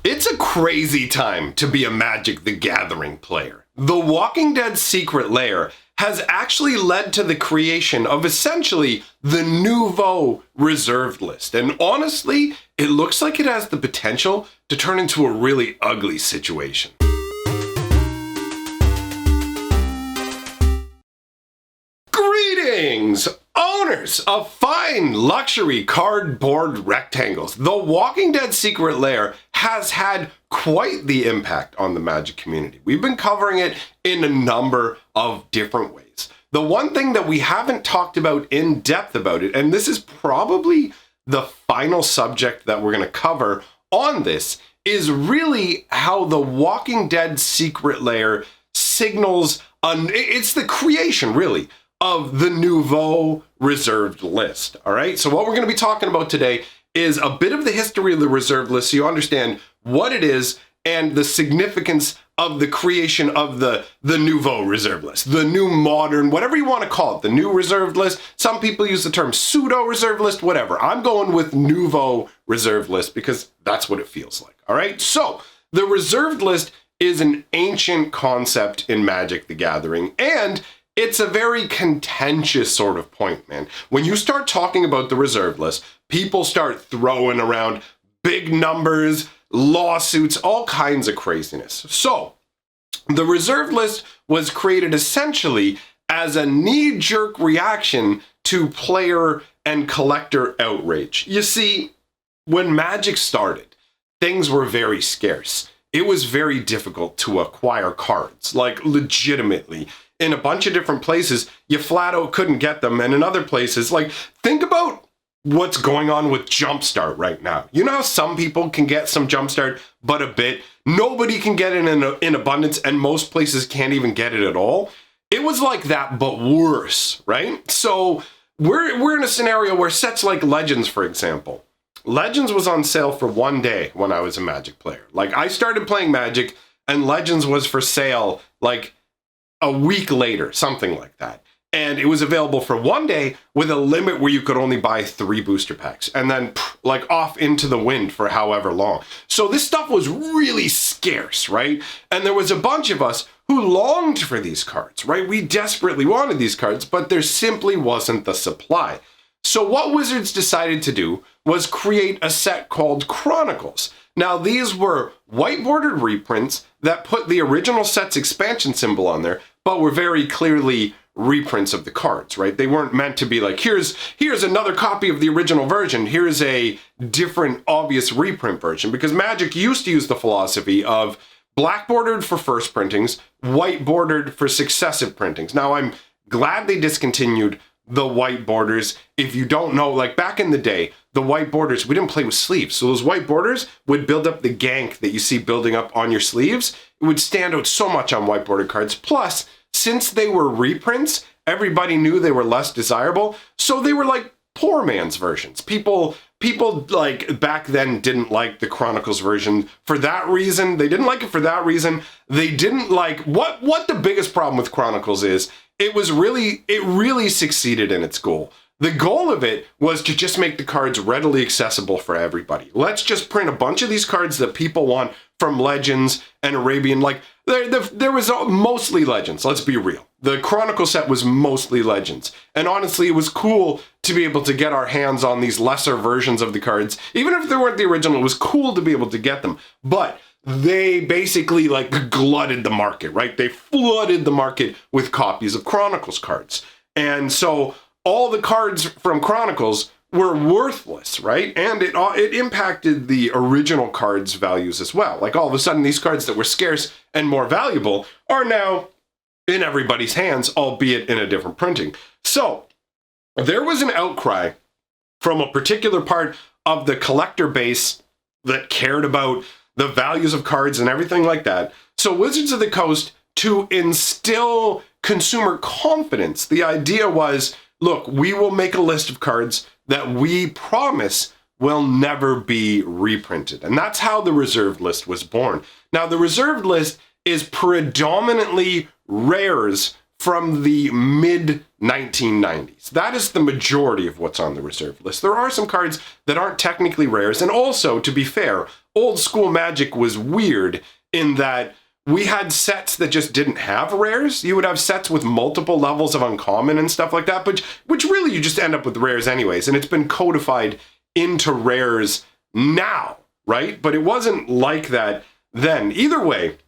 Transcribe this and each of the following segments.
It's a crazy time to be a Magic the Gathering player. The Walking Dead secret lair has actually led to the creation of essentially the Nouveau reserved list. And honestly, it looks like it has the potential to turn into a really ugly situation. Greetings, owners of fine luxury cardboard rectangles. The Walking Dead secret lair has had quite the impact on the Magic community. We've been covering it in a number of different ways. The one thing that we haven't talked about in depth about it, and this is probably the final subject that we're going to cover on this, is really how the Walking Dead secret lair signals, it's the creation really of the Nouveau reserved list. All right, so what we're going to be talking about today is a bit of the history of the reserved list so you understand what it is and the significance of the creation of the Nouveau reserved list, the new modern, whatever you want to call it, the new reserved list. Some people use the term pseudo reserved list, whatever. I'm going with Nouveau reserved list because that's what it feels like. All right, so the reserved list is an ancient concept in Magic the Gathering, and it's a very contentious sort of point, man. When you start talking about the reserved list, people start throwing around big numbers, lawsuits, all kinds of craziness. So, the reserved list was created essentially as a knee-jerk reaction to player and collector outrage. You see, when Magic started, things were very scarce. It was very difficult to acquire cards, like legitimately. In a bunch of different places, you flat out couldn't get them. And in other places, like, think about what's going on with Jumpstart right now. You know how some people can get some Jumpstart, but a bit? Nobody can get it in abundance, and most places can't even get it at all. It was like that, but worse, right? So we're in a scenario where sets like Legends, for example. Legends was on sale for one day when I was a Magic player. Like, I started playing Magic, and Legends was for sale, like, a week later, something like that. And it was available for one day with a limit where you could only buy 3 booster packs and then like off into the wind for however long. So this stuff was really scarce, right? And there was a bunch of us who longed for these cards, right? We desperately wanted these cards, but there simply wasn't the supply. So what Wizards decided to do was create a set called Chronicles. Now, these were white-bordered reprints that put the original set's expansion symbol on there, but were very clearly reprints of the cards, right? They weren't meant to be like, here's another copy of the original version, here's a different, obvious reprint version, because Magic used to use the philosophy of black-bordered for first printings, white-bordered for successive printings. Now, I'm glad they discontinued the white borders. If you don't know, like back in the day, the white borders, we didn't play with sleeves. So those white borders would build up the gank that you see building up on your sleeves. It would stand out so much on white bordered cards. Plus, since they were reprints, everybody knew they were less desirable. So they were like poor man's versions. People like back then didn't like the Chronicles version for that reason. They didn't like it for that reason. They didn't like what the biggest problem with Chronicles is. It really succeeded in its goal. The goal of it was to just make the cards readily accessible for everybody. Let's just print a bunch of these cards that people want from Legends and Arabian. Like, there was mostly Legends, let's be real. The Chronicle set was mostly Legends. And honestly, it was cool to be able to get our hands on these lesser versions of the cards. Even if they weren't the original, it was cool to be able to get them. But they basically like glutted the market, right? They flooded the market with copies of Chronicles cards. And so all the cards from Chronicles were worthless, right? And it impacted the original cards' values as well. Like all of a sudden, these cards that were scarce and more valuable are now in everybody's hands, albeit in a different printing. So there was an outcry from a particular part of the collector base that cared about the values of cards and everything like that. So Wizards of the Coast, to instill consumer confidence, the idea was, look, we will make a list of cards that we promise will never be reprinted. And that's how the reserved list was born. Now, the reserved list is predominantly rares from the mid-1990s. That is the majority of what's on the reserved list. There are some cards that aren't technically rares, and also, to be fair, old school Magic was weird in that we had sets that just didn't have rares. You would have sets with multiple levels of uncommon and stuff like that, but which really you just end up with rares anyways. And it's been codified into rares now, right? But it wasn't like that then. Either way,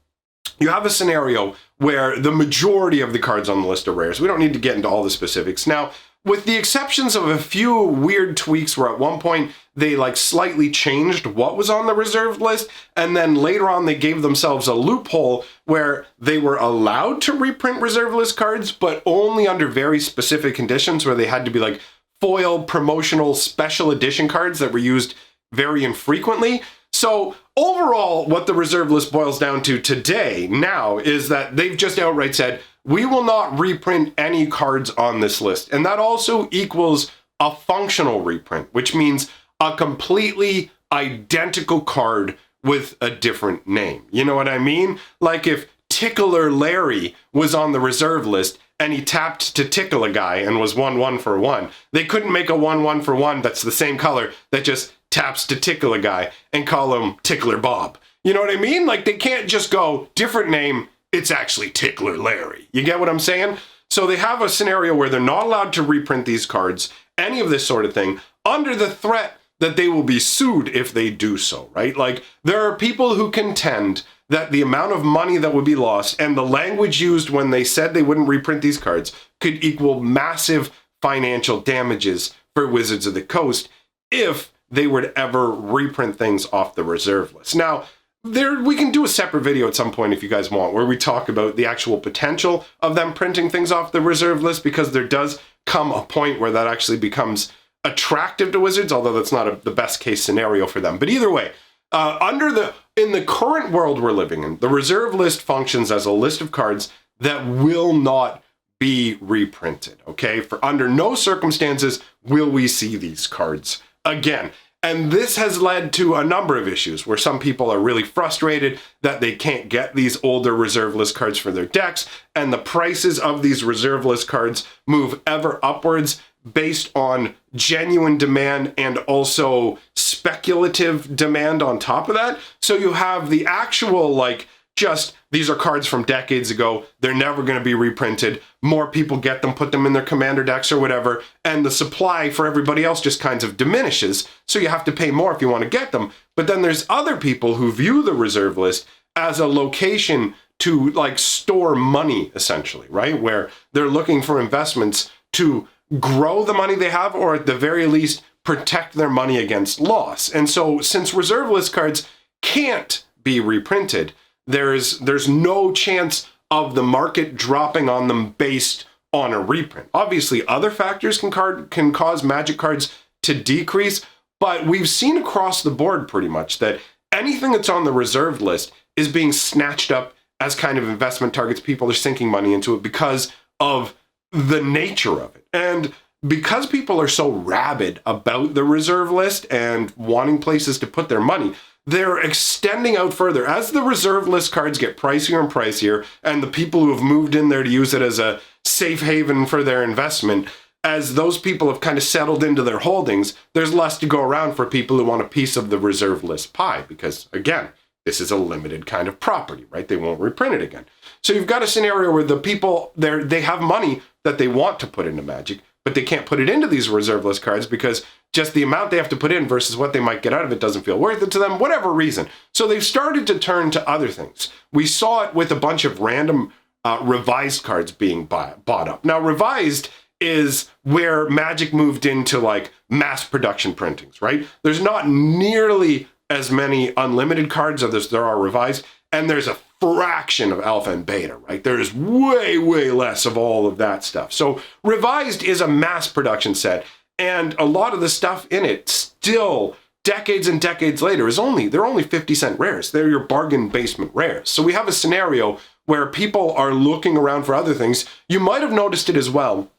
you have a scenario where the majority of the cards on the list are rares. We don't need to get into all the specifics. Now, with the exceptions of a few weird tweaks where at one point they like slightly changed what was on the reserved list, and then later on they gave themselves a loophole where they were allowed to reprint reserved list cards, but only under very specific conditions where they had to be like foil promotional special edition cards that were used very infrequently. So overall, what the reserve list boils down to today now is that they've just outright said, we will not reprint any cards on this list. And that also equals a functional reprint, which means a completely identical card with a different name. You know what I mean? Like if Tickler Larry was on the reserve list and he tapped to tickle a guy and was 1/1 for 1, they couldn't make a 1/1 for 1 that's the same color that just taps to tickle a guy and call him Tickler Bob. You know what I mean? Like they can't just go different name, it's actually Tickler Larry. You get what I'm saying? So they have a scenario where they're not allowed to reprint these cards, any of this sort of thing, under the threat that they will be sued if they do so, right? Like there are people who contend that the amount of money that would be lost and the language used when they said they wouldn't reprint these cards could equal massive financial damages for Wizards of the Coast if they were to ever reprint things off the reserve list. Now, we can do a separate video at some point if you guys want, where we talk about the actual potential of them printing things off the reserve list, because there does come a point where that actually becomes attractive to Wizards, although that's not the best case scenario for them. But either way, in the current world we're living in, the reserve list functions as a list of cards that will not be reprinted, okay? For under no circumstances will we see these cards again. And this has led to a number of issues where some people are really frustrated that they can't get these older reserve list cards for their decks, and the prices of these reserve list cards move ever upwards based on genuine demand and also speculative demand on top of that. So you have the actual, like, just these are cards from decades ago, they're never going to be reprinted, more people get them, put them in their commander decks or whatever, and the supply for everybody else just kind of diminishes, so you have to pay more if you want to get them. But then there's other people who view the reserve list as a location to like store money, essentially, right? Where they're looking for investments to grow the money they have, or at the very least protect their money against loss. And so since reserve list cards can't be reprinted, there's no chance of the market dropping on them based on a reprint. Obviously, other factors can cause Magic cards to decrease, but we've seen across the board pretty much that anything that's on the reserved list is being snatched up as kind of investment targets. People are sinking money into it because of the nature of it. And because people are so rabid about the reserve list and wanting places to put their money, they're extending out further. As the reserve list cards get pricier and pricier, and the people who have moved in there to use it as a safe haven for their investment, as those people have kind of settled into their holdings, there's less to go around for people who want a piece of the reserve list pie, because again, this is a limited kind of property, right? They won't reprint it again. So you've got a scenario where the people, they have money that they want to put into Magic, but they can't put it into these reserve list cards because just the amount they have to put in versus what they might get out of it doesn't feel worth it to them, whatever reason. So they've started to turn to other things. We saw it with a bunch of random revised cards being bought up. Now, revised is where Magic moved into like mass production printings, right? There's not nearly as many unlimited cards as there are revised, and there's a fraction of alpha and beta, right? There's way, way less of all of that stuff. So revised is a mass production set, and a lot of the stuff in it still, decades and decades later, they're only 50-cent rares. They're your bargain basement rares. So we have a scenario where people are looking around for other things. You might have noticed it as well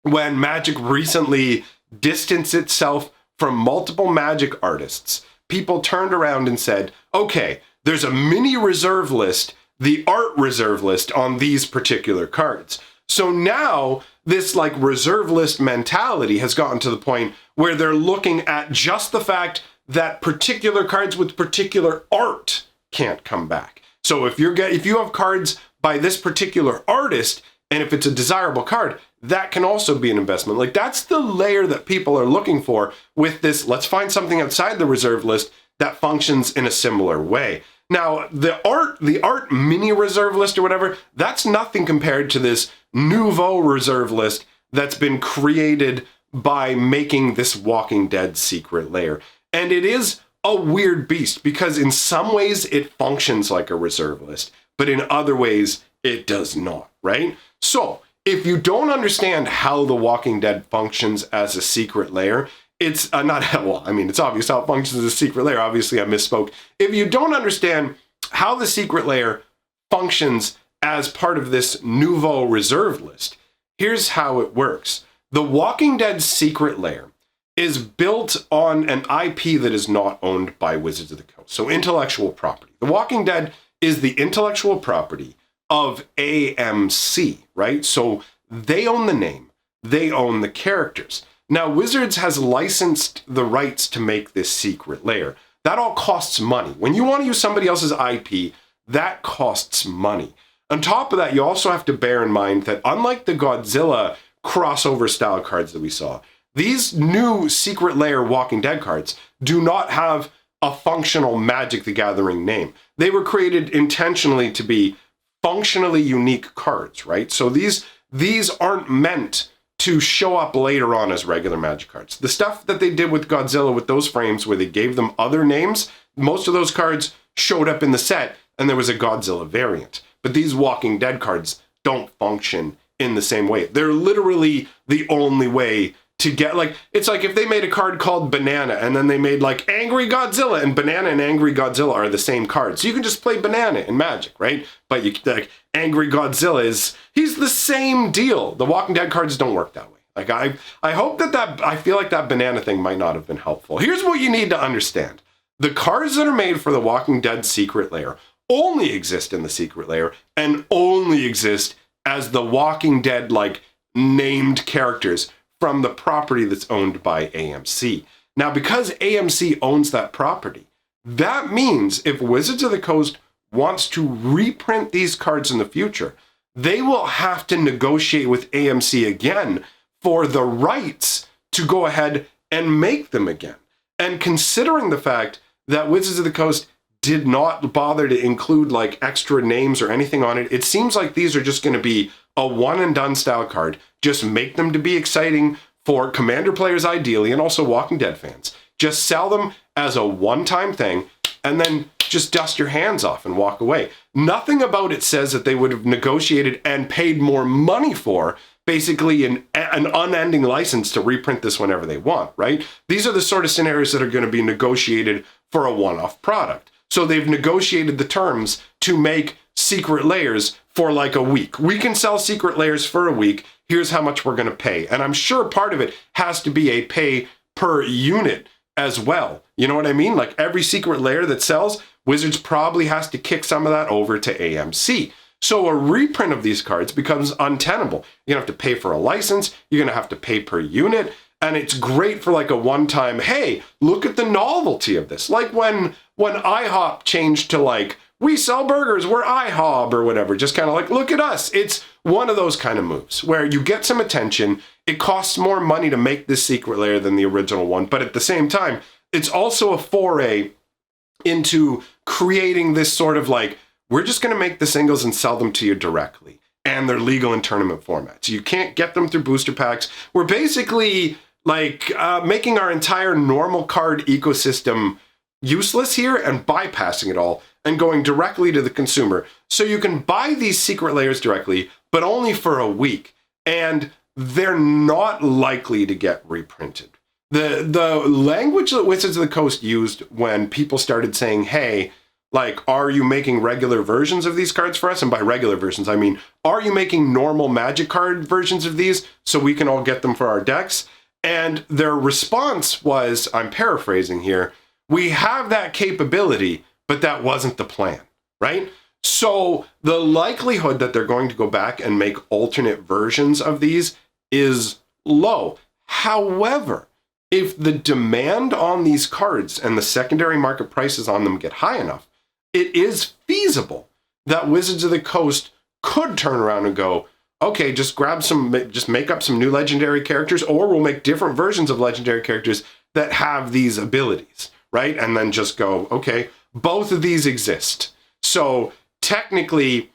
when Magic recently distanced itself from multiple Magic artists. People turned around and said, okay, there's a mini reserve list, the art reserve list on these particular cards. So now this like reserve list mentality has gotten to the point where they're looking at just the fact that particular cards with particular art can't come back. So if you have cards by this particular artist, and if it's a desirable card, that can also be an investment. Like, that's the layer that people are looking for with this. Let's find something outside the reserve list that functions in a similar way. Now, the art mini reserve list or whatever, that's nothing compared to this Nouveau reserve list that's been created by making this Walking Dead secret lair. And it is a weird beast because in some ways it functions like a reserve list, but in other ways it does not, right? So if you don't understand how the Walking Dead functions as a secret lair, it's it's obvious how it functions as a secret lair. Obviously, I misspoke. If you don't understand how the secret lair functions as part of this Nouveau reserve list, here's how it works. The Walking Dead secret lair is built on an IP that is not owned by Wizards of the Coast. So intellectual property. The Walking Dead is the intellectual property of AMC, right? So they own the name, they own the characters. Now, Wizards has licensed the rights to make this secret lair. That all costs money. When you want to use somebody else's IP, that costs money. On top of that, you also have to bear in mind that unlike the Godzilla crossover style cards that we saw, these new secret lair Walking Dead cards do not have a functional Magic the Gathering name. They were created intentionally to be functionally unique cards, right? So these aren't meant to show up later on as regular Magic cards. The stuff that they did with Godzilla with those frames where they gave them other names, most of those cards showed up in the set and there was a Godzilla variant. But these Walking Dead cards don't function in the same way. They're literally the only way to get, like, it's like if they made a card called Banana and then they made like Angry Godzilla, and Banana and Angry Godzilla are the same card. So you can just play Banana in Magic, right? But you like Angry Godzilla he's the same deal. The Walking Dead cards don't work that way. Like I hope I feel like that Banana thing might not have been helpful. Here's what you need to understand. The cards that are made for the Walking Dead secret lair only exist in the secret lair and only exist as the Walking Dead like named characters from the property that's owned by AMC. Now, because AMC owns that property, that means if Wizards of the Coast wants to reprint these cards in the future, they will have to negotiate with AMC again for the rights to go ahead and make them again. And considering the fact that Wizards of the Coast did not bother to include like extra names or anything on it, it seems like these are just going to be a one and done style card. Just make them to be exciting for Commander players ideally, and also Walking Dead fans. Just sell them as a one-time thing and then just dust your hands off and walk away. Nothing about it says that they would have negotiated and paid more money for basically an unending license to reprint this whenever they want, right? These are the sort of scenarios that are going to be negotiated for a one-off product. So they've negotiated the terms to make secret lairs for like a week. We can sell secret lairs for a week. Here's how much we're going to pay. And I'm sure part of it has to be a pay per unit as well. You know what I mean? Like every secret lair that sells, Wizards probably has to kick some of that over to AMC. So a reprint of these cards becomes untenable. You're going to have to pay for a license. You're going to have to pay per unit. And it's great for like a one-time, hey, look at the novelty of this. Like when IHOP changed to like, we sell burgers, we're IHOB or whatever. Just kind of like, look at us. It's one of those kind of moves where you get some attention. It costs more money to make this secret lair than the original one. But at the same time, it's also a foray into creating this sort of like, we're just going to make the singles and sell them to you directly. And they're legal in tournament formats. You can't get them through booster packs. We're basically like making our entire normal card ecosystem useless here and bypassing it all and going directly to the consumer. So you can buy these secret lairs directly, but only for a week. And they're not likely to get reprinted. The language that Wizards of the Coast used when people started saying, hey, like, are you making regular versions of these cards for us? And by regular versions, I mean, are you making normal Magic card versions of these so we can all get them for our decks? And their response was, I'm paraphrasing here, we have that capability, but that wasn't the plan, right? So the likelihood that they're going to go back and make alternate versions of these is low. However, if the demand on these cards and the secondary market prices on them get high enough, it is feasible that Wizards of the Coast could turn around and go, okay, just make up some new legendary characters, or we'll make different versions of legendary characters that have these abilities, right? And then just go, okay, both of these exist. So technically,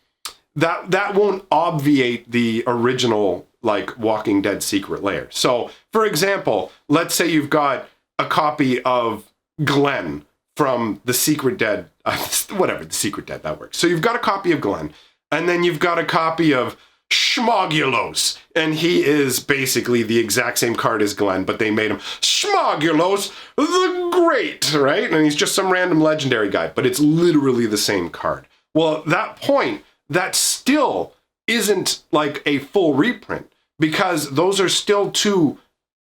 that won't obviate the original, like, Walking Dead Secret Lair. So, for example, let's say you've got a copy of Glenn from the Secret Dead, whatever, the Secret Dead, that works. So you've got a copy of Glenn, and then you've got a copy of Schmogulos, and he is basically the exact same card as Glenn, but they made him Schmogulos the Great, right? And he's just some random legendary guy, but it's literally the same card. Well, at that point, that still isn't like a full reprint, because those are still two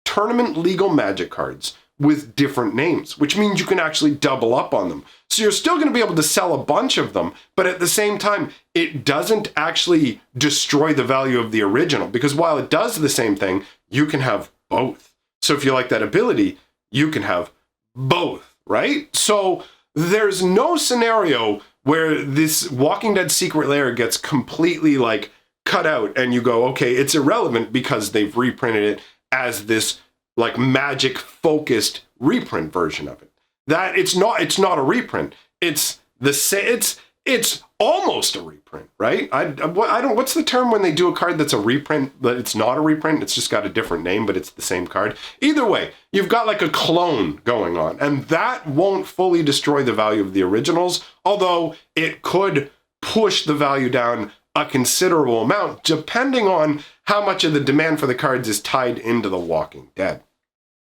tournament legal Magic cards with different names, which means you can actually double up on them. So you're still going to be able to sell a bunch of them, but at the same time, it doesn't actually destroy the value of the original, because while it does the same thing, you can have both. So if you like that ability, you can have both, right? So there's no scenario where this Walking Dead Secret Lair gets completely like cut out and you go, okay, it's irrelevant because they've reprinted it as this like Magic focused reprint version of it. That it's not a reprint. It's almost a reprint, right? I don't, what's the term when they do a card that's a reprint, but it's not a reprint? It's just got a different name, but it's the same card. Either way, you've got like a clone going on, and that won't fully destroy the value of the originals, although it could push the value down a considerable amount, depending on how much of the demand for the cards is tied into The Walking Dead.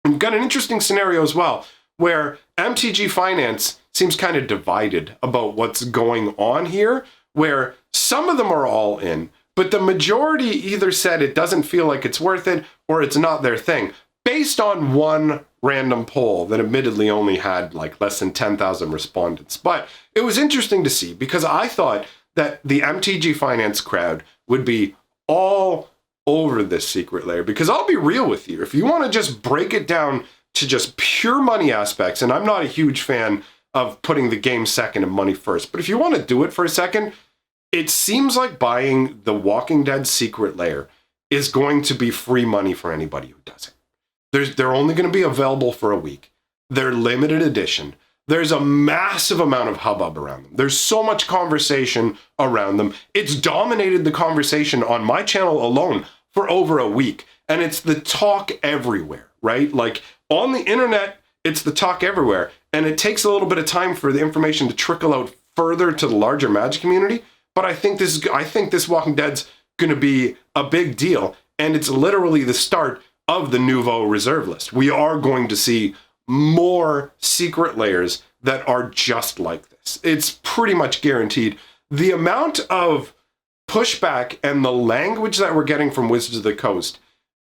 We've got an interesting scenario as well, where MTG Finance seems kind of divided about what's going on here, where some of them are all in, but the majority either said it doesn't feel like it's worth it or it's not their thing, based on one random poll that admittedly only had like less than 10,000 respondents. But it was interesting to see, because I thought that the MTG Finance crowd would be all over this Secret Lair, because I'll be real with you, if you want to just break it down to just pure money aspects, and I'm not a huge fan of putting the game second and money first, but if you want to do it for a second, it seems like buying the Walking Dead Secret Lair is going to be free money for anybody who does it. They're only going to be available for a week. They're limited edition. There's a massive amount of hubbub around them. There's so much conversation around them. It's dominated the conversation on my channel alone for over a week, and it's the talk everywhere, right? Like on the internet, it's the talk everywhere, and it takes a little bit of time for the information to trickle out further to the larger Magic community. But I think this Walking Dead's going to be a big deal, and it's literally the start of the Nouveau reserve list. We are going to see more Secret Lairs that are just like this. It's pretty much guaranteed. The amount of pushback and the language that we're getting from Wizards of the Coast,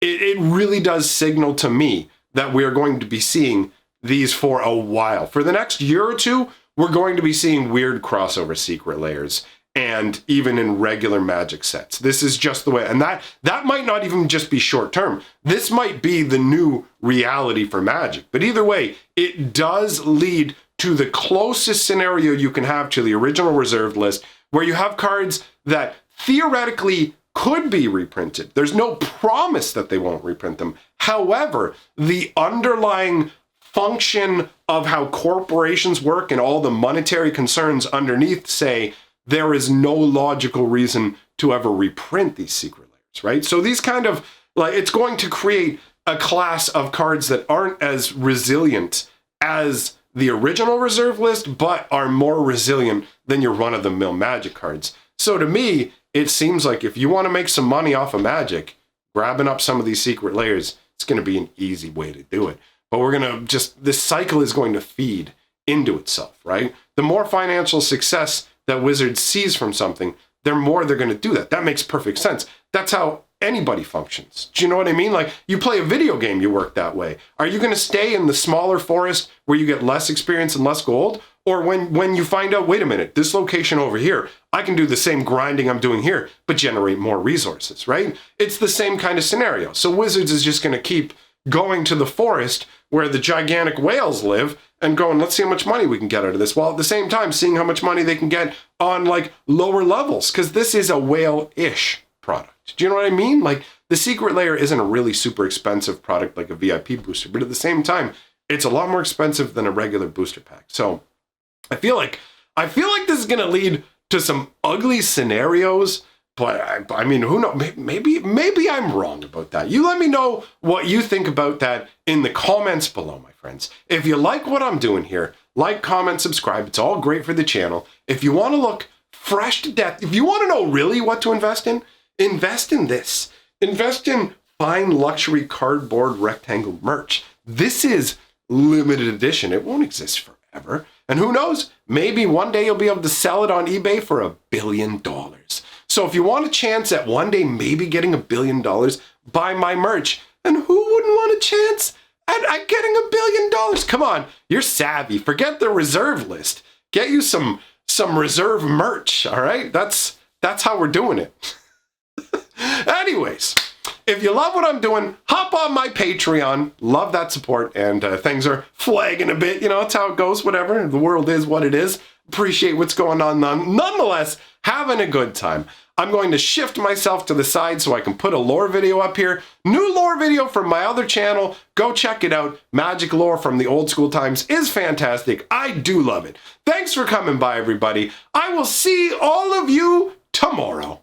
it really does signal to me that we're going to be seeing these for a while. For the next year or two, we're going to be seeing weird crossover Secret Lairs, and even in regular Magic sets. This is just the way, and that might not even just be short term. This might be the new reality for Magic. But either way, it does lead to the closest scenario you can have to the original reserved list, where you have cards that theoretically could be reprinted. There's no promise that they won't reprint them. However, the underlying function of how corporations work and all the monetary concerns underneath say there is no logical reason to ever reprint these Secret Lairs, right? So these kind of, like, it's going to create a class of cards that aren't as resilient as the original reserve list, but are more resilient than your run-of-the-mill Magic cards. So to me, it seems like if you want to make some money off of Magic, grabbing up some of these Secret Lairs, it's going to be an easy way to do it. But we're going to this cycle is going to feed into itself, right? The more financial success that Wizards sees from something, the more they're going to do that. That makes perfect sense. That's how anybody functions. Do you know what I mean? Like, you play a video game, you work that way. Are you going to stay in the smaller forest where you get less experience and less gold? Or when you find out, wait a minute, this location over here, I can do the same grinding I'm doing here, but generate more resources, right? It's the same kind of scenario. So Wizards is just going to keep going to the forest where the gigantic whales live and going, let's see how much money we can get out of this, while at the same time seeing how much money they can get on like lower levels, because this is a whale-ish product. Do you know what I mean? Like, the secret layer isn't a really super expensive product like a VIP booster, but at the same time, it's a lot more expensive than a regular booster pack. So I feel like this is going to lead to some ugly scenarios, but I mean, who knows? Maybe I'm wrong about that. You let me know what you think about that in the comments below, my friends. If you like what I'm doing here, like, comment, subscribe. It's all great for the channel. If you want to look fresh to death, if you want to know really what to invest in this. Invest in fine luxury cardboard rectangle merch. This is limited edition. It won't exist forever. And who knows, maybe one day you'll be able to sell it on eBay for $1 billion. So if you want a chance at one day maybe getting $1 billion, buy my merch. And who wouldn't want a chance at getting $1 billion? Come on, you're savvy. Forget the reserve list. Get you some reserve merch, all right? That's how we're doing it. Anyways, if you love what I'm doing, hop on my Patreon. Love that support. And things are flagging a bit. You know, it's how it goes, whatever. The world is what it is. Appreciate what's going on. Nonetheless, having a good time. I'm going to shift myself to the side so I can put a lore video up here. New lore video from my other channel. Go check it out. Magic lore from the old school times is fantastic. I do love it. Thanks for coming by, everybody. I will see all of you tomorrow.